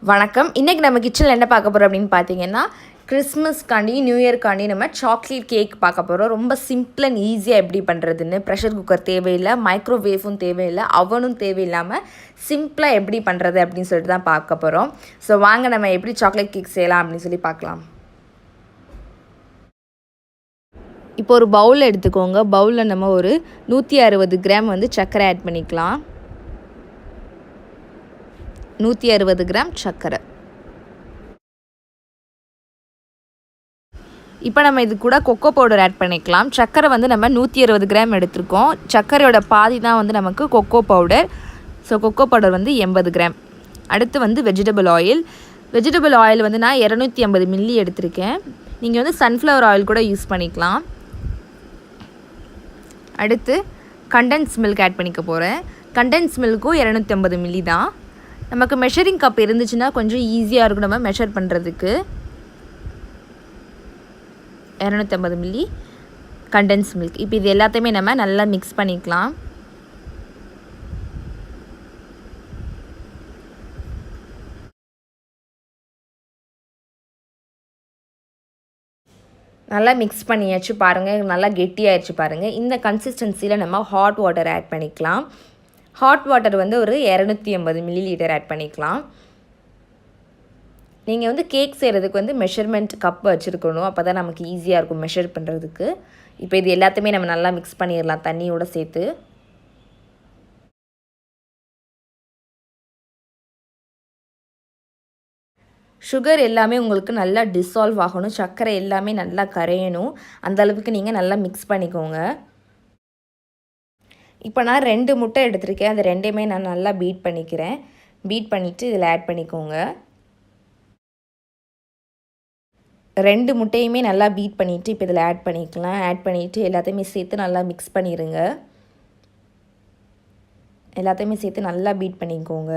வணக்கம். இன்றைக்கி நம்ம கிச்சனில் என்ன பார்க்க போகிறோம் அப்படின்னு பார்த்தீங்கன்னா, கிறிஸ்மஸ்க்காண்டி நியூ இயர்க்காண்டி நம்ம சாக்லேட் கேக் பார்க்க போகிறோம். ரொம்ப சிம்பிள் அண்ட் ஈஸியாக எப்படி பண்ணுறதுன்னு. ப்ரெஷர் குக்கர் தேவையில்லை, மைக்ரோவேவும் தேவையில்லை, அவனும் தேவையில்லாமல் சிம்பிளாக எப்படி பண்ணுறது அப்படின்னு சொல்லிட்டு தான் பார்க்க போகிறோம். ஸோ வாங்க நம்ம எப்படி சாக்லேட் கேக் செய்யலாம் அப்படின்னு சொல்லி பார்க்கலாம். இப்போ ஒரு பவுல் எடுத்துக்கோங்க. பவுலில் நம்ம ஒரு 160 கிராம் சர்க்கரை ஆட் பண்ணிக்கலாம். 160 கிராம் சர்க்கரை. இப்போ நம்ம இது கூட கொக்கோ பவுடர் ஆட் பண்ணிக்கலாம். சர்க்கரை நம்ம 160 கிராம் எடுத்துருக்கோம். சர்க்கரையோட பாதி தான் நமக்கு cocoa powder. So cocoa powder 80 gram. அடுத்து வெஜிடபிள் ஆயில். வெஜிடபிள் ஆயில் நான் 250 மில்லி எடுத்திருக்கேன். நீங்கள் சன்ஃப்ளவர் ஆயில் கூட யூஸ் பண்ணிக்கலாம். அடுத்து கண்டென்ஸ் மில்க் ஆட் பண்ணிக்க போகிறேன். கண்டென்ஸ் மில்க்கும் 250 மில்லி தான். நமக்கு மெஷரிங் கப் இருந்துச்சுன்னா கொஞ்சம் ஈஸியாக இருக்கும் நம்ம மெஷர் பண்ணுறதுக்கு. 250 மில்லி கண்டென்ஸ் மில்க். இப்போ இது எல்லாத்தையுமே நம்ம நல்லா மிக்ஸ் பண்ணிக்கலாம். நல்லா மிக்ஸ் பண்ணியாச்சு பாருங்கள். நல்லா கெட்டியாகிடுச்சு பாருங்கள். இந்த கன்சிஸ்டன்சியில் நம்ம ஹாட் வாட்டர் ஆட் பண்ணிக்கலாம். ஹாட் வாட்டர் ஒரு 250 மில்லி லிட்டர் ஆட் பண்ணிக்கலாம். நீங்கள் கேக் செய்கிறதுக்கு மெஷர்மெண்ட் கப் வச்சுருக்கணும். அப்போ தான் நமக்கு ஈஸியாக இருக்கும் மெஷர் பண்ணுறதுக்கு. இப்போ இது எல்லாத்தையுமே நம்ம நல்லா மிக்ஸ் பண்ணிடலாம் தண்ணியோடு சேர்த்து. சுகர் எல்லாமே உங்களுக்கு நல்லா டிசால்வ் ஆகணும். சர்க்கரை எல்லாமே நல்லா கரையணும். அந்தளவுக்கு நீங்கள் நல்லா மிக்ஸ் பண்ணிக்கோங்க. இப்போ நான் 2 முட்டை எடுத்திருக்கேன். அது ரெண்டையுமே நான் நல்லா பீட் பண்ணிக்கிறேன். பீட் பண்ணிவிட்டு இதில் ஆட் பண்ணிக்கோங்க. 2 முட்டையுமே நல்லா பீட் பண்ணிவிட்டு இப்போ இதில் ஆட் பண்ணிக்கலாம். ஆட் பண்ணிவிட்டு எல்லாத்தையுமே சேர்த்து நல்லா மிக்ஸ் பண்ணிடுங்க. எல்லாத்தையுமே சேர்த்து நல்லா பீட் பண்ணிக்கோங்க.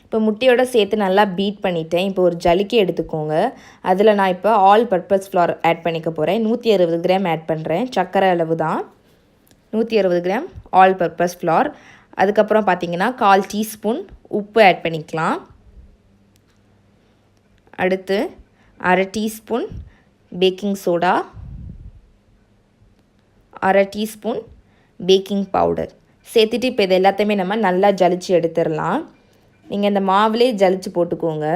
இப்போ முட்டையோடு சேர்த்து நல்லா பீட் பண்ணிட்டேன். இப்போ ஒரு ஜலிக்கை எடுத்துக்கோங்க. அதில் நான் இப்போ ஆல் பர்பஸ் ஃப்ளார் ஆட் பண்ணிக்க போகிறேன். 160 கிராம் ஆட் பண்ணுறேன். சர்க்கரை அளவு தான். 160 கிராம் ஆல் பர்பஸ் ஃப்ளார். அதுக்கப்புறம் பார்த்திங்கன்னா 1/4 டீஸ்பூன் உப்பு ஆட் பண்ணிக்கலாம். அடுத்து 1/2 teaspoon baking soda, 1/2 teaspoon baking powder சேர்த்துட்டு இப்போ இது எல்லாத்தையுமே நம்ம நல்லா ஜலிச்சு எடுத்துடலாம். நீங்கள் இந்த மாவுலே ஜலிச்சு போட்டுக்கோங்க.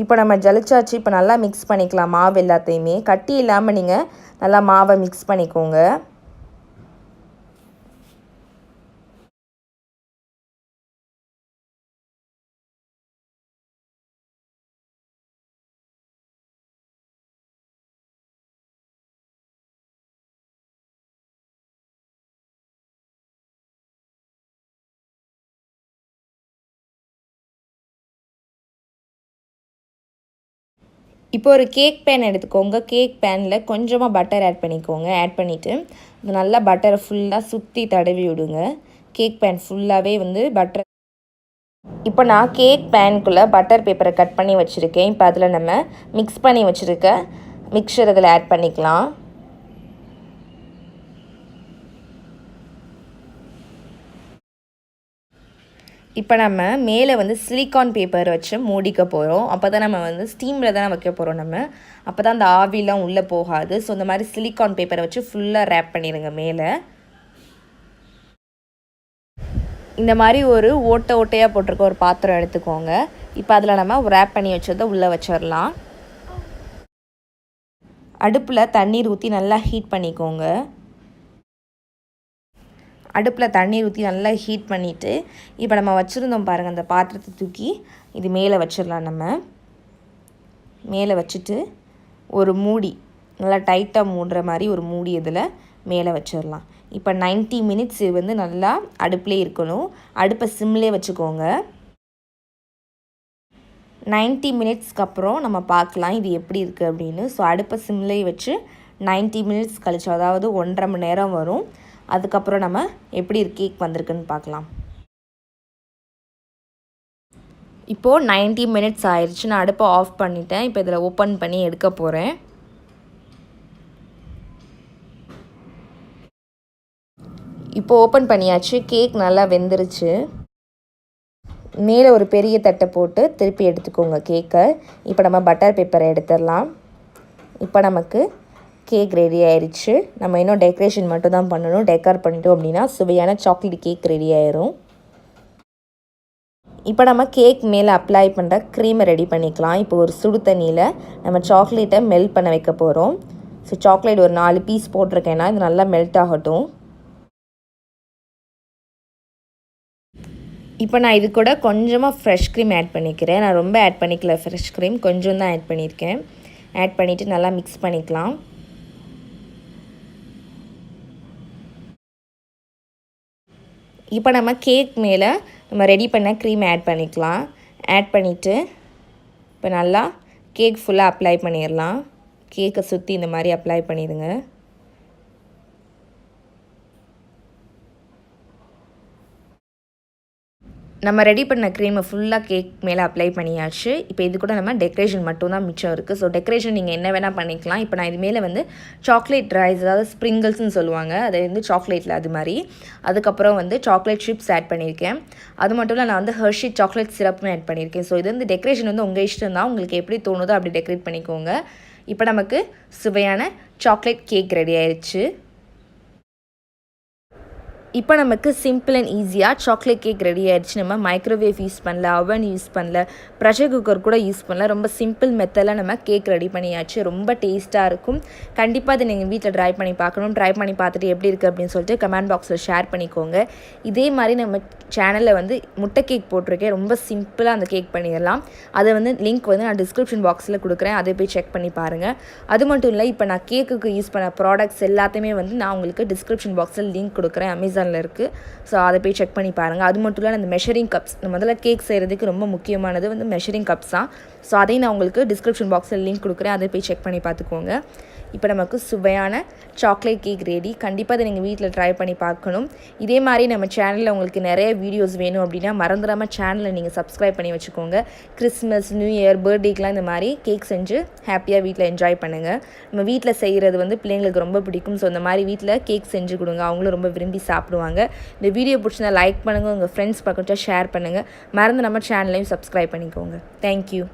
இப்போ நம்ம ஜலிச்சாச்சு. இப்போ நல்லா மிக்ஸ் பண்ணிக்கலாம் மாவு எல்லாத்தையுமே. கட்டி இல்லாமல் நீங்கள் நல்லா மாவை மிக்ஸ் பண்ணிக்கோங்க. இப்போ ஒரு கேக் பேன் எடுத்துக்கோங்க. கேக் பேனில் கொஞ்சமாக பட்டர் ஆட் பண்ணிக்கோங்க. ஆட் பண்ணிவிட்டு நல்லா பட்டரை ஃபுல்லாக சுற்றி தடவி விடுங்க. கேக் பேன் ஃபுல்லாகவே பட்டர். இப்போ நான் கேக் பேனுக்குள்ளே பட்டர் பேப்பரை கட் பண்ணி வச்சுருக்கேன். இப்போ அதில் நம்ம மிக்ஸ் பண்ணி வச்சுருக்க மிக்சர் இதில் ஆட் பண்ணிக்கலாம். இப்போ நம்ம மேலே சிலிக்கான் பேப்பர் வச்சு மூடிக்க போகிறோம். அப்போ தான் நம்ம ஸ்டீமில் தான் வைக்க போகிறோம். நம்ம அப்போ தான் அந்த ஆவிலாம் உள்ளே போகாது. ஸோ இந்த மாதிரி சிலிக்கான் பேப்பரை வச்சு ஃபுல்லாக ரேப் பண்ணிடுங்க மேலே. இந்த மாதிரி ஒரு ஓட்டையாக போட்டிருக்க ஒரு பாத்திரம் எடுத்துக்கோங்க. இப்போ அதில் நம்ம ரேப் பண்ணி வச்சதை உள்ளே வச்சிடலாம். அடுப்பில் தண்ணீர் ஊற்றி நல்லா ஹீட் பண்ணிக்கோங்க. அடுப்பில் தண்ணீர் ஊற்றி நல்லா ஹீட் பண்ணிவிட்டு இப்போ நம்ம வச்சுருந்தோம் பாருங்கள், அந்த பாத்திரத்தை தூக்கி இது மேலே வச்சிடலாம். நம்ம மேலே வச்சுட்டு ஒரு மூடி நல்லா டைட்டாக மூடுற மாதிரி ஒரு மூடி இதில் மேலே வச்சிடலாம். இப்போ 90 மினிட்ஸ் நல்லா அடுப்பிலே இருக்கணும். அடுப்பை சிம்லே வச்சுக்கோங்க. 90 மினிட்ஸ்க்கு அப்புறம் நம்ம பார்க்கலாம் இது எப்படி இருக்குது அப்படின்னு. ஸோ அடுப்பை சிம்லே வச்சு 90 மினிட்ஸ் கழிச்சு, அதாவது 1.5 மணி நேரம் வரும். அதுக்கப்புறம் நம்ம எப்படி கேக் வந்திருக்குன்னு பார்க்கலாம். இப்போது 90 மினிட்ஸ் ஆயிடுச்சு. நான் அடுப்பை ஆஃப் பண்ணிட்டேன். இப்போ இதில் ஓப்பன் பண்ணி எடுக்க போகிறேன். இப்போ ஓப்பன் பண்ணியாச்சு. கேக் நல்லா வெந்துருச்சு. மேலே ஒரு பெரிய தட்டை போட்டு திருப்பி எடுத்துக்கோங்க கேக்கை. இப்போ நம்ம பட்டர் பேப்பரை எடுத்துடலாம். இப்போ நமக்கு கேக் ரெடி ஆயிடுச்சு. நம்ம இன்னும் டெக்கரேஷன் மட்டும் தான் பண்ணணும். டெக்கர் பண்ணிட்டோம் அப்படின்னா சுவையான சாக்லேட் கேக் ரெடி ஆயிரும். இப்போ நம்ம கேக் மேலே அப்ளை பண்ணுற க்ரீமை ரெடி பண்ணிக்கலாம். இப்போ ஒரு சுடு தண்ணியில் நம்ம சாக்லேட்டை மெல்ட் பண்ண வைக்க போகிறோம். ஸோ சாக்லேட் ஒரு 4 பீஸ் போட்டிருக்கேன்னா இது நல்லா மெல்ட் ஆகட்டும். இப்போ நான் இது கூட கொஞ்சமாக ஃப்ரெஷ் க்ரீம் ஆட் பண்ணிக்கிறேன். நான் ரொம்ப ஆட் பண்ணிக்கல ஃப்ரெஷ் க்ரீம், கொஞ்சம் தான் ஆட் பண்ணியிருக்கேன். ஆட் பண்ணிவிட்டு நல்லா மிக்ஸ் பண்ணிக்கலாம். இப்போ நம்ம கேக் மேலே நம்ம ரெடி பண்ண க்ரீம் ஆட் பண்ணிக்கலாம். ஆட் பண்ணிவிட்டு இப்போ நல்லா கேக் ஃபுல்லாக அப்ளை பண்ணிடலாம். கேக்கை சுற்றி இந்த மாதிரி அப்ளை பண்ணிடுங்க. நம்ம ரெடி பண்ண க்ரீமை ஃபுல்லாக கேக் மேலே அப்ளை பண்ணியாச்சு. இப்போ இது கூட நம்ம டெக்கரேஷன் மட்டும் தான் மிச்சம் இருக்குது. ஸோ டெக்கரேஷன் நீங்கள் என்ன வேணால் பண்ணிக்கலாம். இப்போ நான் இது மேலே வந்து சாக்லேட் ரைஸ், அதாவது ஸ்ப்ரிங்கிள்ஸ்னு சொல்லுவாங்க, அது வந்து சாக்லேட்டில் அது மாதிரி. அதுக்கப்புறம் வந்து சாக்லேட் சிப்ஸ் ஆட் பண்ணியிருக்கேன். அது மட்டும் இல்லை, நான் வந்து ஹெர்ஷி சாக்லேட் சிரப்பும் ஆட் பண்ணியிருக்கேன். ஸோ இது வந்து டெக்கரேஷன் வந்து உங்கள் இஷ்டம் தான். உங்களுக்கு எப்படி தோணுதோ அப்படி டெக்கரேட் பண்ணிக்கோங்க. இப்போ நமக்கு சுவையான சாக்லேட் கேக் ரெடி ஆயிடுச்சு. இப்போ நமக்கு சிம்பிள் அண்ட் ஈஸியாக சாக்லேட் கேக் ரெடி ஆகிடுச்சு. நம்ம மைக்ரோவேவ் யூஸ் பண்ணல, அவன் யூஸ் பண்ணல, ப்ரெஷர் குக்கர் கூட யூஸ் பண்ணல. ரொம்ப சிம்பிள் மெத்தடில் நம்ம கேக் ரெடி பண்ணியாச்சு. ரொம்ப டேஸ்ட்டாக இருக்கும். கண்டிப்பாக அதை நீங்கள் வீட்டில் ட்ரை பண்ணி பார்க்கணும். ட்ரை பண்ணி பார்த்துட்டு எப்படி இருக்குது அப்படின்னு சொல்லிட்டு கமெண்ட் பாக்ஸில் ஷேர் பண்ணிக்கோங்க. இதே மாதிரி நம்ம சேனலில் வந்து முட்டை கேக் போட்டிருக்கேன். ரொம்ப சிம்பிளாக அந்த கேக் பண்ணிடலாம். அதை வந்து லிங்க் வந்து நான் டிஸ்கிரிப்ஷன் பாக்ஸில் கொடுக்குறேன். அதை போய் செக் பண்ணி பாருங்கள். அது மட்டும் இல்லை, இப்போ நான் கேக்குக்கு யூஸ் பண்ண ப்ராடக்ட்ஸ் எல்லாத்தையுமே வந்து நான் உங்களுக்கு டிஸ்கிரிப்ஷன் பாக்ஸில் லிங்க் கொடுக்குறேன். அமேசானில் இருக்குது. ஸோ அதை போய் செக் பண்ணி பாருங்கள். அது மட்டும் இல்லை, அந்த மெஷரிங் கப்ஸ், முதல்ல கேக் செய்கிறதுக்கு ரொம்ப முக்கியமானது வந்து மெஷரிங் கப்ஸ் தான். ஸோ அதையும் நான் உங்களுக்கு டிஸ்கிரிப்ஷன் பாக்ஸில் லிங்க் கொடுக்குறேன். அதை போய் செக் பண்ணி பார்த்துக்கோங்க. இப்போ நமக்கு சுவையான சாக்லேட் கேக் ரெடி. கண்டிப்பாக அதை நீங்கள் வீட்டில் ட்ரை பண்ணி பார்க்கணும். இதே மாதிரி நம்ம சேனலில் உங்களுக்கு நிறைய வீடியோஸ் வேணும் அப்படின்னா மறந்துடாமல் சேனலை நீங்கள் சப்ஸ்கிரைப் பண்ணி வச்சுக்கோங்க. கிறிஸ்மஸ், நியூ இயர், பர்த்டேக்கெலாம் இந்த மாதிரி கேக் செஞ்சு ஹாப்பியாக வீட்டில் என்ஜாய் பண்ணுங்கள். நம்ம வீட்டில் செய்கிறது வந்து பிள்ளைங்களுக்கு ரொம்ப பிடிக்கும். ஸோ இந்த மாதிரி வீட்டில் கேக் செஞ்சு கொடுங்க, அவங்களும் ரொம்ப விரும்பி சாப்பிடுவாங்க. இந்த வீடியோ பிடிச்சிருந்தா லைக் பண்ணுங்கள், உங்கள் ஃப்ரெண்ட்ஸ் பக்கத்தில் ஷேர் பண்ணுங்கள். மறந்து நம்ம சேனலையும் சப்ஸ்கிரைப் பண்ணிக்கோங்க. தேங்க்யூ.